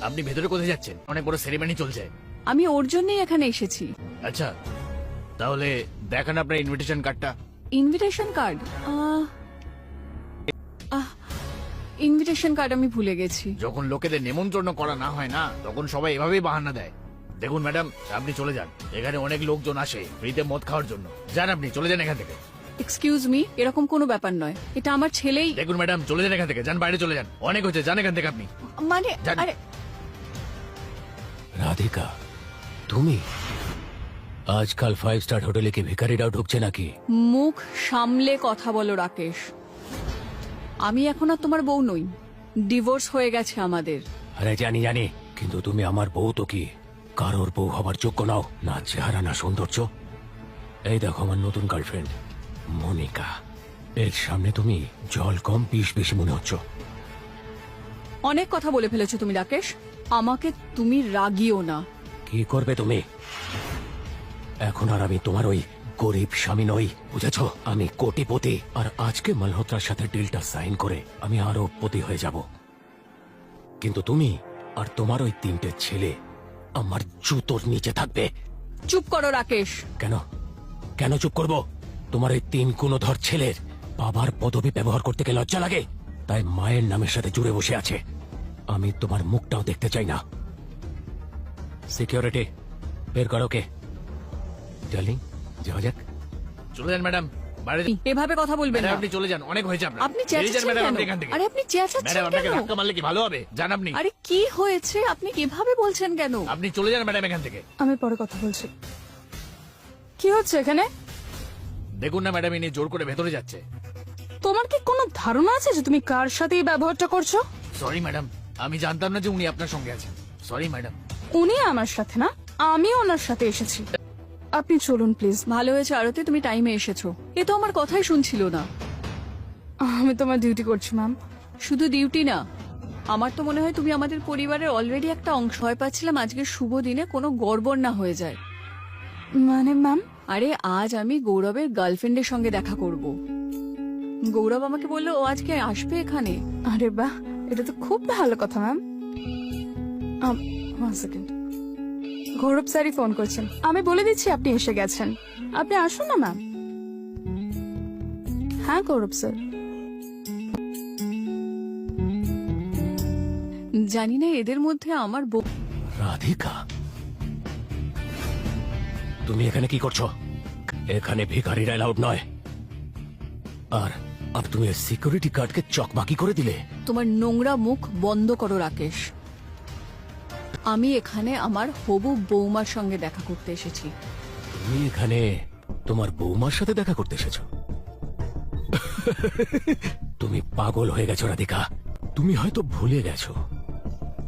আপনি ভেতরে কোথায় যাচ্ছেন? অনেক বড় সেরিমনি চলছে। আমি ওর জন্যই এখানে এসেছি। আচ্ছা, তাহলে দেখান আপনার ইনভিটেশন কার্ডটা। Invitation card? ইনভিটেশন কার্ড আমি ভুলে গেছি। যখন লোকেদের নেমন্ত্রণ করা না হয় না, তখন সবাই এভাবেই বাহানা দেয়। দেখুন ম্যাডাম, আপনি চলে যান। এখানে অনেক লোকজন আসে ফ্রিতে মদ খাওয়ার জন্য। যান, আপনি চলে যান এখান থেকে। এক্সকিউজ মি, এরকম কোনো ব্যাপার নয়। এটা আমার ছেলেই। দেখুন ম্যাডাম, চলে যান এখান থেকে। যান, বাইরে চলে যান। অনেক হয়েছে, যান এখান থেকে আপনি। মানে যান। আরে রাধিকা, তুমি আজকাল 5 স্টার হোটেলে কি ভিখারিরাও ঢুকছে নাকি? মুখ সামলে কথা বলো রাকেশ। আমি এখন আর তোমার বউ নই। ডিভোর্স হয়ে গেছে আমাদের। আরে জানি জানি, কিন্তু তুমি আমার বউ তো কি কারোর বউ হবার যোগ্য নাও? না চেহারা, না সৌন্দর্য। এই দেখো আমার নতুন গার্লফ্রেন্ড মনিকা। এর সামনে তুমি জল কম বিষ বেশি মনে হচ্ছ। অনেক কথা বলে ফেলেছো তুমি রাকেশ। আমাকে তুমি রাগিও না। কি করবে তুমি? এখন আর আমি তোমার ওই গরিব স্বামী নই, বুঝেছ? আমি কোটিপতি। আর আজকে মালহোত্রার সাথে ডিলটা সাইন করে আমি আরো পতি হয়ে যাব। কিন্তু তুমি আর তোমার ওই 3টে ছেলে আমার জুতোর নিচে থাকবে। চুপ করো রাকেশ। কেন কেন চুপ করব? তোমার ওই 3 গুণধর ছেলের বাবার পদবি ব্যবহার করতে গেলে লজ্জা লাগে, তাই মায়ের নামের সাথে জুড়ে বসে আছে। আমি তোমার মুখটাও দেখতে চাই না। সিকিউরিটি, বের করো কে। ডার্লিং, যাওয়া যাক। চলে যান ম্যাডাম, বাইরে যান। এভাবে কথা বলবেন না। ম্যাডাম, আপনি চলে যান, অনেক হয়েছে আপনার। আপনি বেরিয়ে যান চেঁচাচ্ছেন ম্যাডাম, কেন? আপনি এখান থেকে। আরে আপনি চেঁচাচ্ছেন ম্যাডাম, আপনাকে কেন? ধাক্কা মারলে কি ভালো হবে? যান আপনি। আরে কি হয়েছে? আপনি কিভাবে বলছেন কেন? আপনি চলে যান ম্যাডাম এখান থেকে। আমি পরে কথা বলছি। কি হচ্ছে এখানে? দেখুন না ম্যাডাম, ইনি জোর করে ভেতরে যাচ্ছে। তোমার কি কোনো ধারণা আছে যে তুমি কার সাথে এই ব্যবহারটা করছো? সরি ম্যাডাম, আমি জানতাম না যে উনি আপনার সঙ্গে আছেন। Sorry madam. উনি আমার সাথে না, আমি ওনার সাথে এসেছি। আপনি চলুন প্লিজ। ভালো হয়েছে আরতি, তুমি টাইমে এসেছো। এ তো আমার কথাই শুনছিল না। আমি তোমার ডিউটি করছি ম্যাম। শুধু ডিউটি না, আমার তো মনে হয় তুমি আমাদের পরিবারের অলরেডি একটা অংশ। ভয় পাচ্ছিলাম আজকের শুভ দিনে কোনো গড়বড় না হয়ে যায়। মানে ম্যাম? আরে আজ আমি গৌরবের গার্লফ্রেন্ডের সঙ্গে দেখা করব। গৌরব আমাকে বললো ও আজকে আসবে এখানে। আরে বাহ, এটা তো খুব ভালো কথা ম্যাম। 1 সেকেন্ড। গৌরব স্যারই ফোন করছেন। আমি বলে দিচ্ছি আপনি এসে গেছেন। আপনি আসুন না ম্যাম। হ্যাঁ গৌরব স্যার। জানি না এদের মধ্যে আমার বউ। রাধিকা, তুমি এখানে কি করছো? এখানে ভিখারিরা অ্যালাউড নয়। আর আর তুমি সিকিউরিটি গার্ডকে চকবাকি করে দিলে। তোমার নোংরা মুখ বন্ধ করো রাকেশ। আমি এখানে আমার হবু বৌমার সঙ্গে দেখা করতে এসেছি। তুমি এখানে তোমার বৌমার সাথে দেখা করতে এসেছো? তুমি পাগল হয়ে গেছো রাধিকা। তুমি হয়তো ভুলে গেছো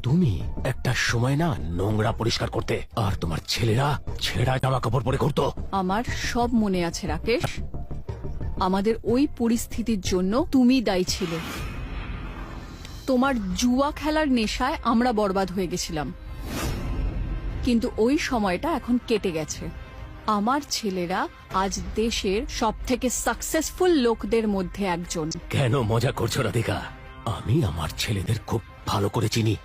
তুমি একটা সময় না নোংরা পরিষ্কার করতে, আর তোমার ছেলেরা ছেঁড়া জামা কাপড় পরে ঘুরতো। আমার সব মনে আছে রাকেশ। আমাদের ওই পরিস্থিতির জন্য তুমি দায়ী ছিলে। তোমার জুয়া খেলার নেশায় আমরা বরবাদ হয়ে গেছিলাম, কিন্তু ওই সময়টা এখন কেটে গেছে। আমার ছেলেরা আজ দেশের সবথেকে সাকসেসফুল লোকদের মধ্যে একজন। কেন মজা করছো রাধিকা? আমি আমার ছেলেদের খুব ভালো করে চিনি।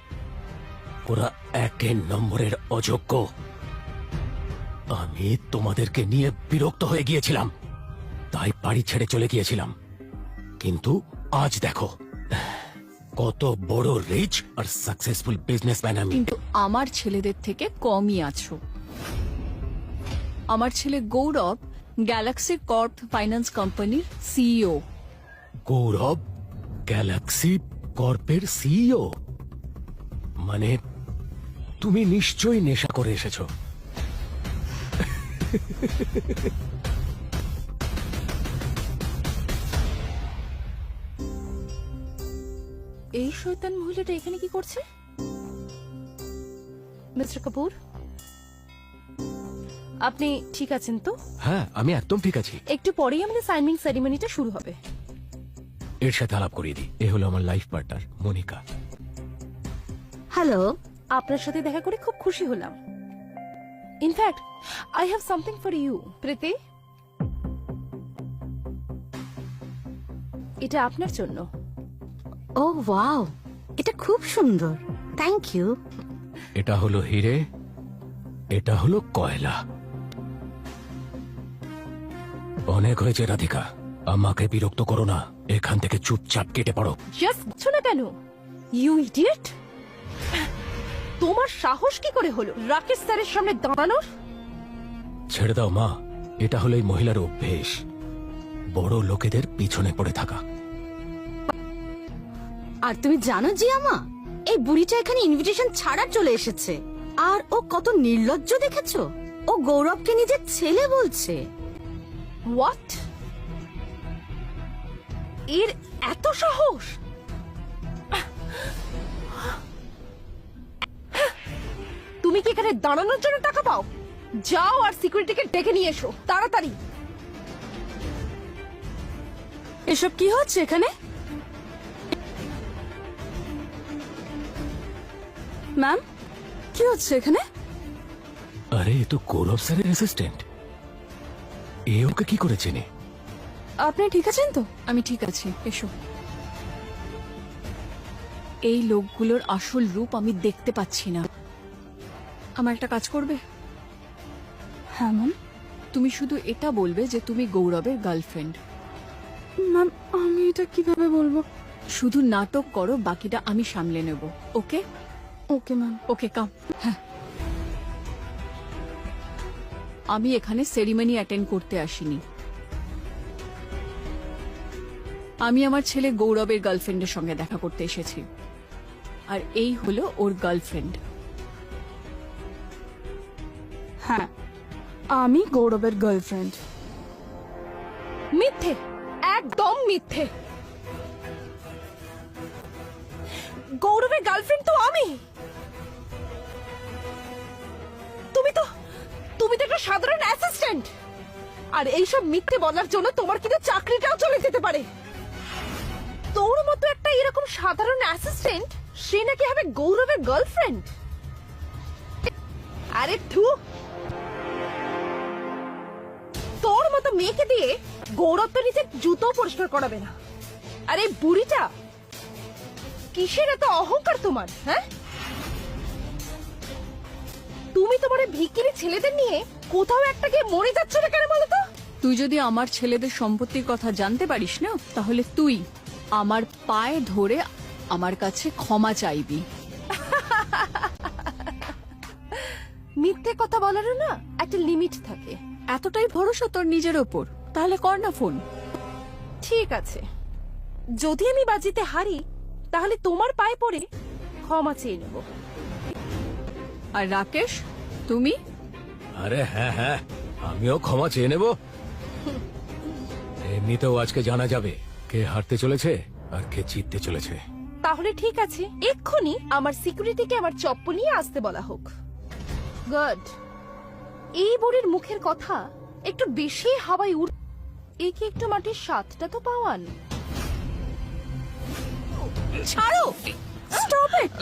ওরা 1 নম্বরের অযোগ্য। আমি তোমাদেরকে নিয়ে বিরক্ত হয়ে গিয়েছিলাম, তাই বাড়ি ছেড়ে চলে গিয়েছিলাম। কিন্তু আজ দেখো কত বড় রিচ আর সাকসেসফুল বিজনেসম্যান আমি। কিন্তু আমার ছেলেদের থেকে কমই আছো। আমার ছেলে গৌরব গ্যালাক্সি কর্প ফাইন্যান্স কোম্পানির সিইও। গৌরব গ্যালাক্সি কর্পের সিইও? মানে তুমি নিশ্চয়ই নেশা করে এসেছো। এই শয়তান মহিলাটা এখানে কি করছে? মিস্টার কাপুর, আপনি ঠিক আছেন তো? হ্যাঁ, আমি একদম ঠিক আছি। একটু পরেই আমাদের সাইনিং সেরিমনিটা শুরু হবে। এর সাথে আলাপ করিয়ে দিই। এ হলো আমার লাইফ পার্টনার মনিকা। হ্যালো, আপনার সাথে দেখা করে খুব খুশি হলাম। In fact I have something for you. Preeti, এটা আপনার জন্য। ও ওয়াও, এটা খুব সুন্দর। Thank you. এটা হলো হিরে, এটা হলো কয়লা। অনেক হয়েছে রাধিকা, আমাকে বিরক্ত করো না, এখান থেকে চুপচাপ কেটে পড়ো। জাস্ট শোনা কেন, ইউ ইডিয়েট! তোমার সাহস কি করে হলো রাকেশ স্যারের সামনে দাঁড়ানোর? ছেড়ে দাও মা, এটা হলো এই মহিলার অভ্যেস, বড় লোকেদের পিছনে পড়ে থাকা। আর তুমি জানো জিয়ামা, এই বুড়িটা এখানে ইনভিটেশন ছাড়া চলে এসেছে। আর ও কত নির্লজ্জ দেখেছো, ও গৌরবকে নিজের ছেলে বলছে। হোয়াট? এর এত সাহস? তুমি কি এখানে দাঁড়ানোর জন্য টাকা পাও? যাও আর সিকিউরিটিকে ডেকে নিয়ে এসো তাড়াতাড়ি। এসব কি হচ্ছে এখানে? ম্যাম, কি হচ্ছে এখানে? আরে এ তো গৌরব স্যারের অ্যাসিস্ট্যান্ট, এ ওকে কি করে চেনে? আপনি ঠিক আছেন তো? আমি ঠিক আছি, এসো। এই লোকগুলোর আসল রূপ আমি দেখতে পাচ্ছি না। আমার একটা কাজ করবে? হ্যাঁ ম্যাম। তুমি শুধু এটা বলবে যে তুমি গৌরবের গার্লফ্রেন্ড। ম্যাম, আমি এটা কিভাবে বলবো? শুধু নাটক করো, বাকিটা আমি সামলে নেব। Okay? Okay ma'am. Okay, come. হ্যাঁ, আমি এখানে সেরিমনি অ্যাটেন্ড করতে আসিনি। আমি আমার ছেলে গৌরবের গার্লফ্রেন্ডের সঙ্গে দেখা করতে এসেছি, আর এই হলো ওর গার্লফ্রেন্ড। হ্যাঁ, আমি গৌরবের গার্লফ্রেন্ড। মিথ্যে, একদম মিথ্যে। গৌরবের গার্লফ্রেন্ড তো আমি। তুমি তো একটা সাধারণ অ্যাসিস্ট্যান্ট, আর এইসব মিথ্যে বলার জন্য তোমার কিন্তু চাকরিটাও চলে যেতে পারে। তোর মতো একটা এরকম সাধারণ অ্যাসিস্ট্যান্ট, সে নাকি হবে গৌরবের গার্লফ্রেন্ড? আরে থু, তোর মতো মেয়েকে দিয়ে গৌরব তো নিজের জুতো পরিষ্কার করাবে না। আরে বুড়িটা, কিসের এত অহংকার তোমার? হ্যাঁ, তুমি তোমার এই ভিখিরি ছেলেদের নিয়ে কোথাও একটা গিয়ে মরে যাচ্ছ না কেন বলো তো? তুই যদি আমার ছেলেদের সম্পত্তির কথা জানতে পারিস না, তাহলে তুই আমার পায়ে ধরে আমার কাছে ক্ষমা চাইবি। মিথ্যে কথা বলারও না একটা লিমিট থাকে। এতটাই ভরসা তোর নিজের ওপর? তাহলে কর না ফোন। ঠিক আছে, যদি আমি বাজিতে হারি তাহলে তোমার পায়ে পড়ে ক্ষমা চেয়ে নেব। আর রাকেশ, তুমি? আরে হ্যাঁ হ্যাঁ, আমিও ক্ষমা চেয়ে নেব। এমনিতেও আজকে জানা যাবে কে হারতে চলেছে আর কে জিততে চলেছে। তাহলে ঠিক আছে, এক্ষুনি আমার সিকিউরিটিকে আমার চপ্পল নিয়ে আসতে বলা হোক। গুড। এই বুড়ির মুখের কথা একটু বেশি হাওয়ায় উড়, একে একটু মাটির স্বাদটা তো পাওয়ান। ছাড়ো, স্টপ ইট।